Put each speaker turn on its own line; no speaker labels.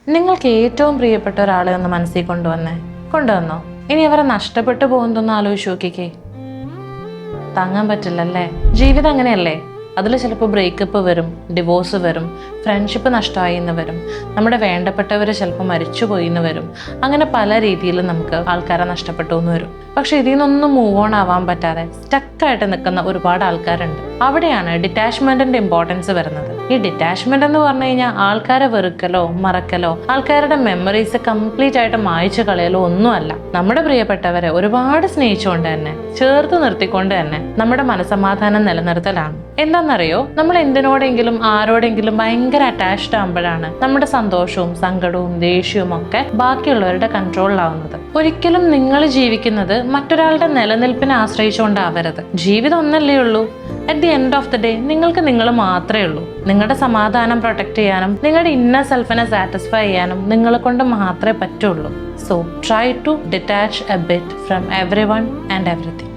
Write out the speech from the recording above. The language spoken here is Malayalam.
നിങ്ങൾക്ക് ഏറ്റവും പ്രിയപ്പെട്ട ഒരാളെ ഒന്ന് മനസ്സിൽ കൊണ്ടുവന്നോ? ഇനി അവരെ നഷ്ടപ്പെട്ടു പോകുന്നതൊന്ന് ആലോചിച്ച് നോക്കിക്കേ. താങ്ങാൻ പറ്റില്ലല്ലേ? ജീവിതം അങ്ങനെയല്ലേ? അതിൽ ചിലപ്പോൾ ബ്രേക്കപ്പ് വരും, ഡിവോഴ്സ് വരും, ഫ്രണ്ട്ഷിപ്പ് നഷ്ടമായി എന്ന് വരും, നമ്മുടെ വേണ്ടപ്പെട്ടവർ ചിലപ്പോൾ മരിച്ചുപോയി എന്ന് വരും. അങ്ങനെ പല രീതിയിലും നമുക്ക് ആൾക്കാരെ നഷ്ടപ്പെട്ടു എന്ന് വരും. പക്ഷെ ഇതിൽ നിന്നൊന്നും മൂവ് ഓൺ ആവാൻ പറ്റാതെ സ്റ്റക്കായിട്ട് നിൽക്കുന്ന ഒരുപാട് ആൾക്കാരുണ്ട്. അവിടെയാണ് ഡിറ്റാച്ച്മെന്റിന്റെ ഇമ്പോർട്ടൻസ് വരുന്നത്. ഈ ഡിറ്റാച്ച്മെന്റ് എന്ന് പറഞ്ഞു കഴിഞ്ഞാൽ ആൾക്കാരെ വെറുക്കലോ മറക്കലോ ആൾക്കാരുടെ മെമ്മറീസ് കംപ്ലീറ്റ് ആയിട്ട് മായ്ച്ചു കളയലോ ഒന്നുമല്ല. നമ്മുടെ പ്രിയപ്പെട്ടവരെ ഒരുപാട് സ്നേഹിച്ചുകൊണ്ട് തന്നെ, ചേർത്ത് നിർത്തിക്കൊണ്ട് തന്നെ നമ്മുടെ മനസ്സമാധാനം നിലനിർത്തലാണ്. എന്താണെന്നറിയോ, നമ്മൾ എന്തിനോടെങ്കിലും ആരോടെങ്കിലും ഭയങ്കര അറ്റാച്ച്ഡ് ആകുമ്പോഴാണ് നമ്മുടെ സന്തോഷവും സങ്കടവും ദേഷ്യവും ഒക്കെ ബാക്കിയുള്ളവരുടെ കൺട്രോളിലാവുന്നത്. ഒരിക്കലും നിങ്ങൾ ജീവിക്കുന്നത് മറ്റൊരാളുടെ നിലനിൽപ്പിനെ ആശ്രയിച്ചുകൊണ്ടാവരുത്. ജീവിതം ഒന്നല്ലേ ഉള്ളൂ. At the end of the day നിങ്ങൾക്ക് നിങ്ങൾ മാത്രമേ ഉള്ളൂ. നിങ്ങളുടെ സമാധാനം പ്രൊട്ടക്ട് ചെയ്യാനും നിങ്ങളുടെ ഇന്നർ സെൽഫിനെ സാറ്റിസ്ഫൈ ചെയ്യാനും നിങ്ങളെ കൊണ്ട് മാത്രമേ പറ്റുള്ളൂ. So try to detach a bit from everyone and everything.